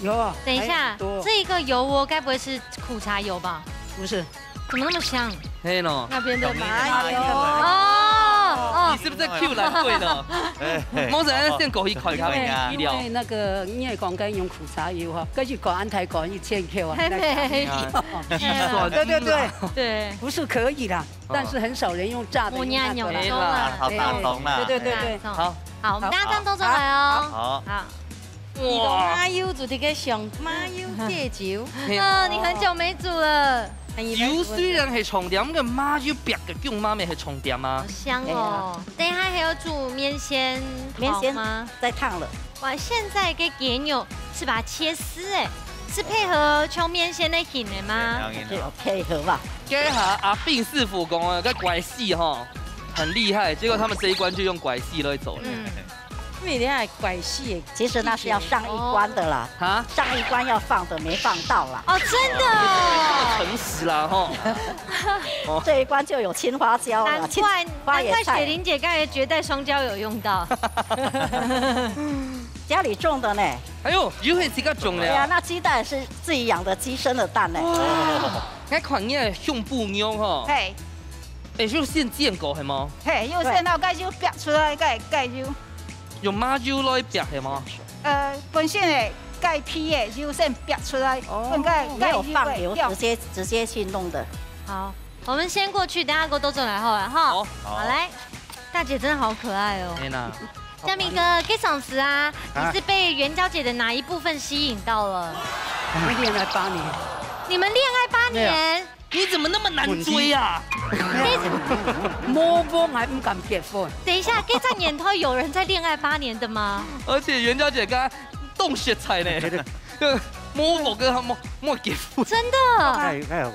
S7: 有啊。
S2: 等一下，這一個油鍋該不會是苦茶油吧？
S7: 不是。
S2: 怎麼那麼香？
S3: 嘿喏。
S2: 那邊的麻油。哦。
S3: 你是不是 Q 难对了？某人先搞一块料。
S7: 因为那个你也讲跟用苦茶油哈，根据安台讲1000 Q 啊。对，不是可以啦，但是很少人用炸的。
S2: 我娘有了，
S4: 好当中啦。
S7: 对。
S2: 好，我们大家这样都出来哦。
S4: 好。
S9: 哇！马油做这个上马油芥酒。
S2: 你很久没煮了。
S3: 油虽然是重点，个马油别个用妈咪是重点啊。
S2: 好香哦！等一下还有煮面线吗？
S5: 在烫了。
S2: 哇，现在给给牛是把它切丝哎，是配合像面线的形的吗？
S5: 配合吧。
S3: 这下阿炳师傅讲啊，个拐戏哈很厉害，结果他们这一关就用拐戏来走了。
S9: 因为你还拐戏，
S5: 其实那是要上一关的啦。啊，上一关要放的没放到啦。
S2: 哦，真的。
S3: 这么诚实啦哈。
S5: 这一关就有青花椒了。
S2: 难怪雪玲姐刚才绝代双骄有用到。
S5: 家里种的呢。
S3: 哎呦，又会这个种了。
S5: 对啊，那鸡蛋是自己养的鸡生的蛋呢。
S3: 那款嘢胸部妞哈。嘿。哎，就是现见狗系吗？
S8: 嘿，用现到盖就逼出来盖就。
S3: 用马油来逼系吗？
S8: 本身的盖皮的油先逼出来，
S5: 没有放油，直接去弄的。
S2: 好，我们先过去，等下给我都走来后来哈。好来，大姐真的好可爱哦。天哪！嘉明哥，给赏识啊！你是被元娇姐的哪一部分吸引到了？
S7: 我们恋爱8年。
S2: 你们恋爱8年？
S3: 你怎么那么难追啊？
S7: 摸还不敢结婚。
S2: 等一下，给在年头有人在恋爱8年的吗？
S3: 而且元娇姐刚刚动血菜呢，摸我跟他摸结婚。
S2: 真的？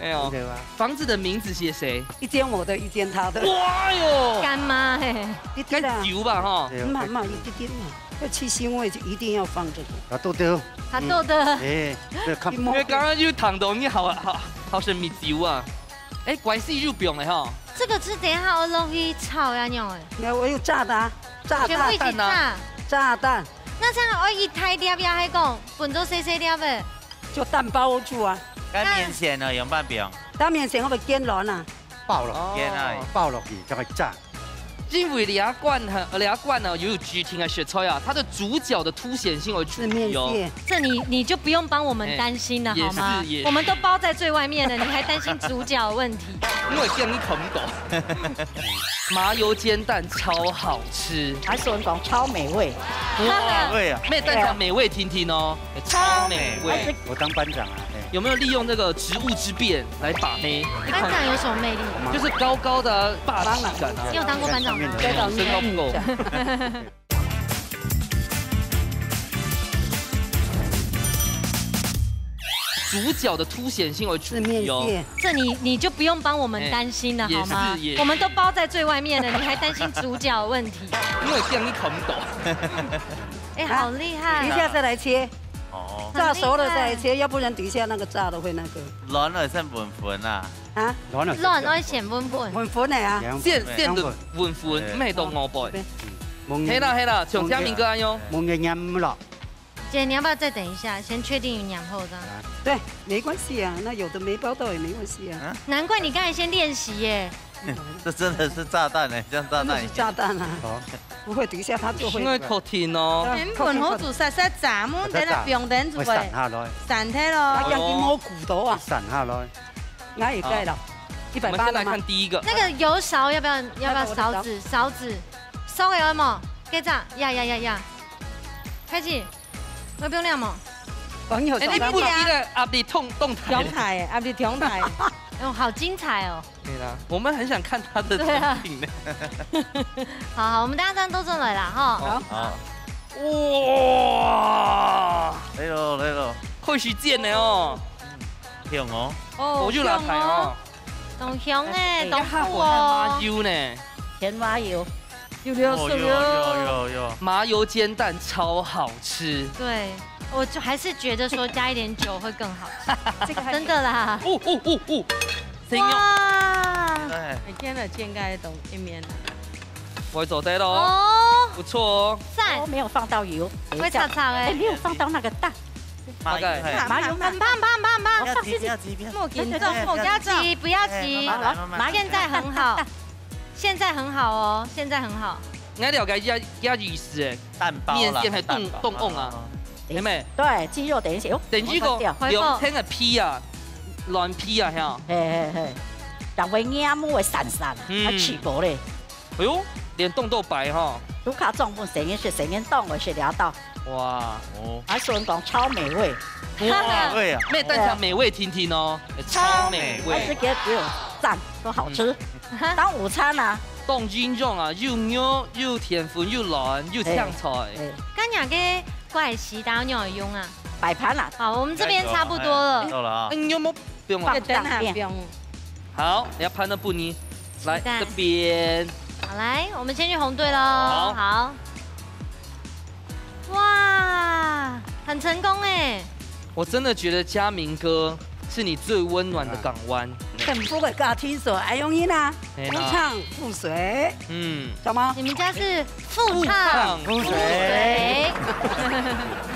S3: 哎呦，房子的名字写谁？
S7: 一间我的，一间他的。
S3: 哇哟！
S2: 干妈嘿，
S3: 干酒吧哈。
S7: 慢一点嘛。要去腥味就一定要放这个。
S1: 啊，豆豆。
S2: 他豆的。
S1: 哎，
S3: 因为刚刚又烫到你好神秘酒啊！哎，怪死又不用了哈。
S2: 这个是等一下我弄去炒呀用哎。
S7: 我有炸的啊，炸蛋。
S2: 那这样我一太粒也还讲，分做细粒的。
S7: 就蛋包住啊。
S4: 干面线呢，用半饼。
S7: 干面线我咪煎软啊，
S1: 爆落，爆落去就可以炸。
S3: 因为俩罐呢有具体的食材啊，它的主角的凸显性为主
S7: 哦。
S2: 这你就不用帮我们担心了好吗？我们都包在最外面了，你还担心主角的问题？
S3: 因为这样你啃不懂。麻油煎蛋超好吃，
S5: 还是我们讲超美味。
S4: 美味啊！
S3: 妹蛋讲美味听听哦，超美味。
S1: 我当班长啊。
S3: 有没有利用这个职务之便来把妹？
S2: 班长有什么魅力？
S3: 就是高高的霸气感啊！
S2: 你有当过班长吗？
S3: 身高不够。主角的凸显性为主哦，
S2: 这你就不用帮我们担心了好吗？我们都包在最外面了，你还担心主角的问题？
S3: 因为这样你啃不懂。
S2: 哎，好厉害！
S7: 一下再来切。哦，炸熟了再切，要不然底下那个炸的会那个。
S4: 软了剩粉粉啊！
S7: 啊，
S2: 软了显粉粉。
S7: 粉粉的啊，
S3: 现的粉粉，咩都5倍。黑啦，像嘉明哥安哟。
S1: 蒙嘅黏了。
S2: 姐，你要不要再等一下，先确定黏后的？
S7: 对，没关系啊，那有的没包到也没关系啊。
S2: 难怪你刚才先练习耶。
S4: 这真的是炸弹哎，像炸弹一样。
S7: 炸弹啊！不会，等一下它就会。
S3: 因为靠天哦。
S9: 原本好做实炸，冇得啦，不用等做。
S1: 散下来。
S9: 散开咯。
S7: 要去摸骨头啊。
S1: 散下来。
S7: 那也盖了。180。
S3: 我们先来看第一个。
S2: 那个油勺要不要勺子？烧给我嘛？给炸呀！开始。我不用亮嘛。
S7: 网友，
S3: 哎，你不记得阿弟动态？
S9: 阿弟动态。
S2: 哦，好精彩哦！
S3: 对啦，我们很想看他的成品呢。
S2: 好，我们大家这样都做来了哈。
S4: 好。
S3: 哇！
S4: 来咯，
S3: 开始煎的哦。
S4: 香哦。
S3: 哦，我就拿牌哦。
S2: 懂香哎，懂
S3: 酷哦。麻油呢？
S5: 甜麻油。
S3: 有。麻油煎蛋超好吃。
S2: 对。我就还是觉得说加一点酒会更好吃，这个真的啦。
S3: 哇！
S9: 每天的煎盖都一面。
S3: 我走对了哦，不错哦。
S2: 赞。
S5: 没有放到油，
S2: 会炒哎，
S5: 没有放到那个蛋。
S4: 麻油，
S2: 很棒。
S4: 不要急，
S2: 莫紧张，不要急。现在很好。现在很好哦，现在很好。
S3: 你了解加意思诶，
S4: 蛋包
S3: 面线还冻瓮啊，有没？
S5: 对，鸡肉等一下，
S3: 等于个两天的皮啊，乱皮啊，吓。
S5: 嘿，但会眼目会闪闪，还吃过嘞。
S3: 哎呦，连冻都白哈。
S5: 卢卡重不谁是谁人冻我是聊到。哇哦，还说人讲超美味。
S4: 美味啊！
S3: 妹，但讲美味听听哦，超美味。
S5: 还是给赞，都好吃。当午餐啊。
S3: 冻金种啊，又牛又甜粉又软又香菜。
S2: 刚讲个怪西打鸟用啊，
S5: 摆盘啦。
S2: 好，我们这边差不多了。
S4: 够了啊。
S3: 你有没不用
S2: 了？
S3: 不用。好，要盘的布尼，来这边。
S2: 好，来，我们先去红队喽。好。哇，很成功哎！
S3: 我真的觉得嘉明哥是你最温暖的港湾。
S7: 很不会搞听说爱用音啊，夫唱妇随。什么？
S2: 你们家是妇唱妇随？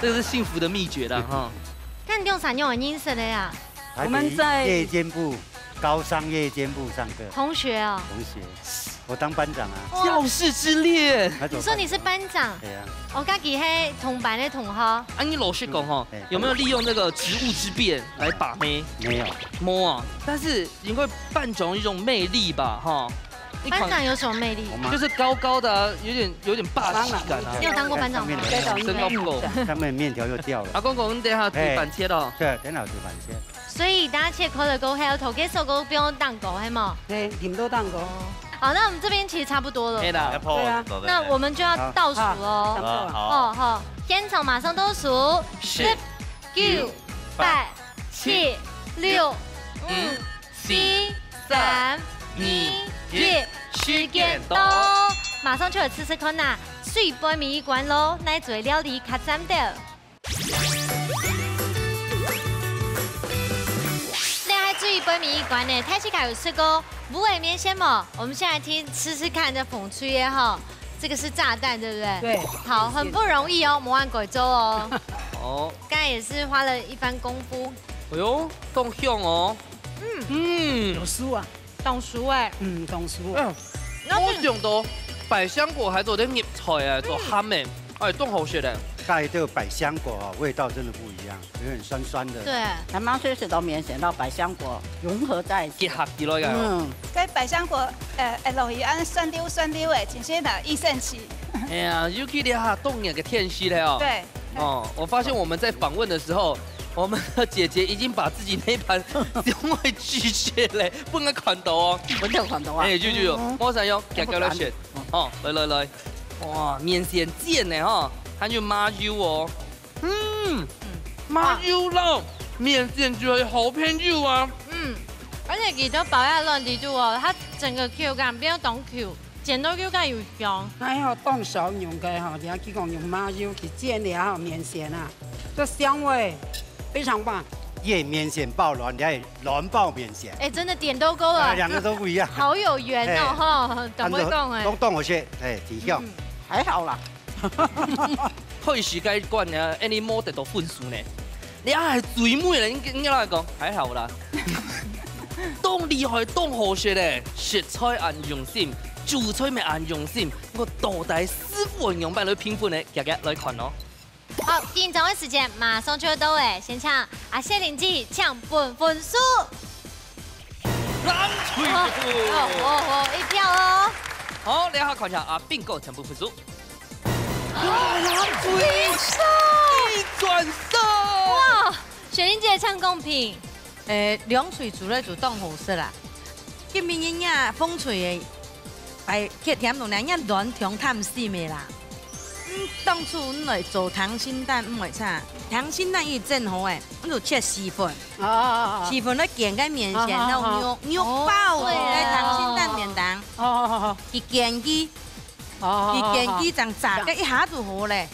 S3: 这个是幸福的秘诀啦哈。
S2: 看你用啥用的音色的呀？
S1: 我们在夜间部高商夜间部上课。
S2: 同学哦。
S1: 同学，我当班长啊。
S3: 教室之恋。
S2: 你说你是班长？
S1: 对呀。
S2: 我家己嘿同班的同学。啊，
S3: 你老实讲哈，有没有利用那个职务之便来把妹？
S1: 没有。
S3: 摸啊，但是你会扮种一种魅力吧哈。
S2: 班长有什么魅力？
S3: 就是高高的，有点霸气感啊。
S2: 你有当过班长吗？
S3: 身高不够。
S1: 他们面条又掉了。
S3: 阿公公，你等下煮板切了。
S1: 对，等下煮板切。
S2: 所以大家切可乐糕还有头给手糕不用当狗，系吗？
S7: 对，你们都当过。
S2: 好，那我们这边其实差不多了。
S3: 对的，
S7: 对啊。
S2: 那我们就要倒数喽。好，先从马上倒数，10、9、8、7、6、5、4、3、2、1，时间到，马上就有吃看呐，水杯面一罐咯，来做料理卡3道。水杯面一罐呢，泰西卡有吃过无尾面线吗？我们先来吃看这风吹耶哈，这个是炸弹对不对？
S7: 对。
S2: 好，很不容易哦，魔幻鬼粥哦。哦。刚才也是花了一番功夫。
S3: 哎呦，冻香哦。
S7: 有酥啊。
S2: 冻酥哎。
S7: 冻酥。
S3: 我用到百香果还做点叶菜啊，做咸的，哎，冻好食的。
S1: 盖这个百香果啊，味道真的不一样，有点酸酸的。
S2: 对，
S5: 还蛮随时都面线到百香果融合在一起，
S3: 结合起来个。
S8: 跟百香果落去安酸溜的，真是的益生气。
S3: 哎呀，尤其你哈冻眼个天气了哦。
S8: 对。
S3: 哦，我发现我们在访问的时候，我们的姐姐已经把自己那盘因为拒绝嘞，不能看到哦。
S5: 不能看到啊。
S3: 哎，拒绝，马上用夹来选。哦，来，哇，面线煎的哈。还有麻油哦，麻油肉面线就会好偏油啊，
S2: 而且记得保养软底度哦，它整个 Q 感变冻 Q， 煎到 Q 感又香。
S7: 还有冻熟用嘅哈，你要去讲用麻油去煎了面线啊，这香味非常棒。
S1: 夜面线爆卵，你还卵爆面线。
S2: 哎，真的点都够了，
S1: 两个都不一样。
S2: 好有缘哦哈，懂不懂哎？
S1: 懂我些，哎，挺香，
S5: 还好啦。
S3: 可以时间管啊，你摸得到分数呢？你还是最美啦，应该来讲还好啦。当厉害，当好食咧，食材按用心，煮菜咪按用心。我到底师傅用办来评分呢？大家来看咯。
S2: 好，进场的时间马上就要到诶，先抢阿谢林记抢本分数。
S3: 蓝翠
S2: 一票哦。
S3: 好，你好看下阿并购抢本分数。一转手！哇，
S2: 雪玲姐唱贡品，
S9: 凉水煮来煮冻好食啦，见面人呀风吹的，白去甜浓两样软甜探细的啦。当初我们来做溏心蛋，唔会差，溏心蛋伊正好诶，我就切细粉，细粉咧煎个面线，然后肉爆诶溏心蛋面蛋，伊煎机。伊煎机这样炸个一下就好嘞，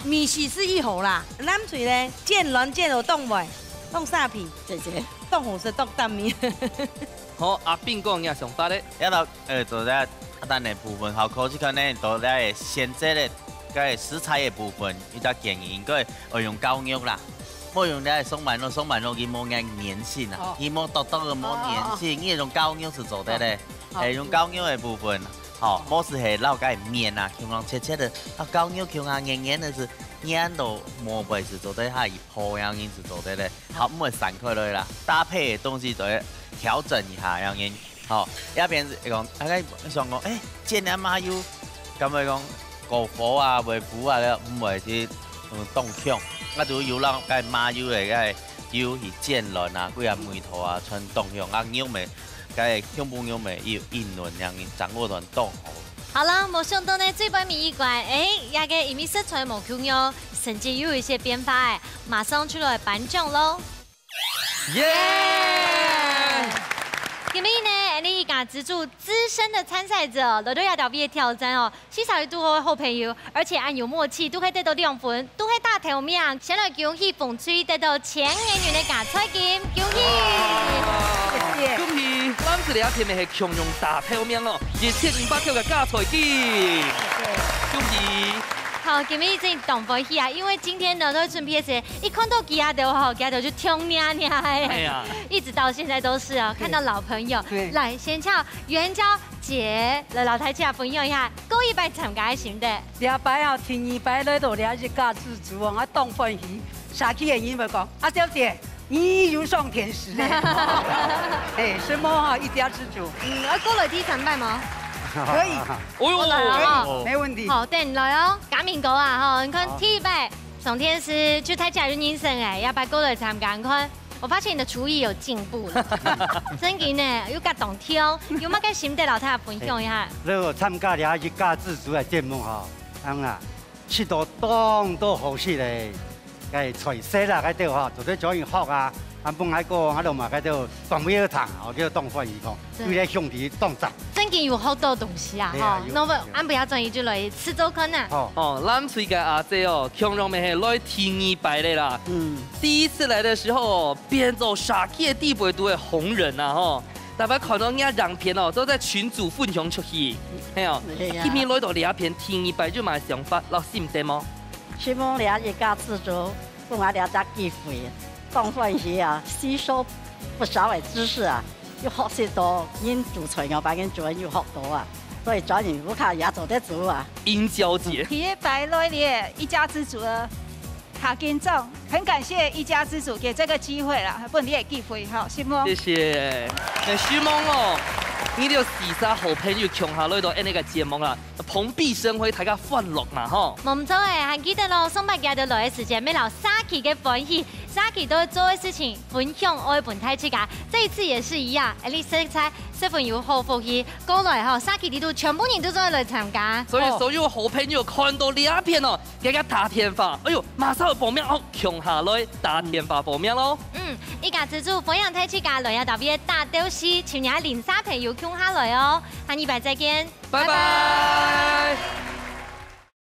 S9: 面线是一盒啦，咱嘴咧煎软煎有冻袂，冻啥皮？姐姐，冻好食冻蛋面。
S3: 好，阿炳讲也想法咧，
S4: 一到做咧蛋的部分，好可惜可能做咧鲜制咧，个食材的部分，伊只建议应该用高肉啦。冇用咧松板肉，松板肉佢冇硬粘性啊，佢冇多多嘅冇粘性，呢種高肉是做得咧用高牛的部分，好，莫是系老个面啊，香香切切的，高牛香香黏黏的是黏到膜不是做在它一泡样因是做在嘞，好，唔会散开来啦，搭配的东西就要调整一下样因，好，一边是讲，大概想讲，煎阿妈油，咁咪讲过火啊、微苦啊，唔会去冻香，就要让个麻油嚟个。油是煎软啊，几啊梅头啊，穿冻香啊，牛味，个香不牛味要硬软，让人掌握软冻好。
S2: 好了，没想到呢，这杯米一罐，也个因为色彩冇重要，甚至有一些变化，马上出来颁奖喽！耶！今天呢，你一家资助资深的参赛者，来到亚特别挑战哦，至少都好好朋友，而且按有默契，都可以得到2分，都可以大头名，先来恭喜凤翠得到1000元的加彩金，恭喜！
S3: 谢谢。恭喜，咱这里片面是强用大头名哦，2500块的加彩金，恭喜！
S2: 好，今日真动欢喜啊！因为今天呢，都准备些，一看到吉亚的话，吉亚就冲娘娘哎，一直到现在都是啊，看到老朋友，来先叫元宵节来老台下分享一下，高1摆参加行的。
S7: 2摆啊，天2摆来到2日加自助啊，我动欢喜。下期的英文讲，阿小姐，你又上甜食嘞？什么哈？一家之主。
S2: 高来第3摆吗？
S7: 可以，没问题。
S2: 好，等来哦，嘉明哥啊，哈，你看第1摆上天师就台下人人生哎，要把过来参加看。我发现你的厨艺有进步了，真嘅呢，又甲动挑，有乜嘅心得老太太分享一下？
S1: 如果参加2日加自助的节目哈，吃到当都好食嘞，个菜色啦，个度哈，做啲做完学啊。本来个我度嘛，喺度当尾堂，我叫当饭鱼讲，为了兄弟当杂。
S2: 真嘅有好多东西啊，哈，那么俺不要转移就来吃周坑啊。
S3: 咱崔家阿姐哦，强荣咪系来天2摆的啦。第一次来的时候，变做傻气的地位都会红人啊，吼。大家看到人家样片哦，都在群组分享出去，系哦。今天来到2片天2摆就买想法，老师唔得吗？
S5: 希望2日加自助，帮我2只机会。当饭时啊，吸收不少的知识啊，又学习到因主持我把因做人又学到啊，所以转眼我看也做得做啊。
S3: 英娇姐，
S8: 第1摆来咧一家之主的卡金正，很感谢一家之主给这个机会啦，不你的机会好，希望。
S3: 谢谢，希望哦。你哋4-3好朋友强下来到那个节目啦，蓬荜生辉，大家欢乐嘛吼。
S2: 冇错诶，还记得咯，上班日就来嘅时间，咩留Saki嘅欢喜，Saki都做嘅事情分享爱本台出家，这一次也是一样。你色彩7份有好福气，过来吼，Saki地都全部人都在来参加。
S3: 所以所有好朋友看到2片哦，大家打天发，哎呦，马上报名哦，强下来打天发报名咯。
S2: 一家之主分享台出家来啊，特别大屌丝，全年03朋友强下来哦，下2摆再见，
S3: 拜拜。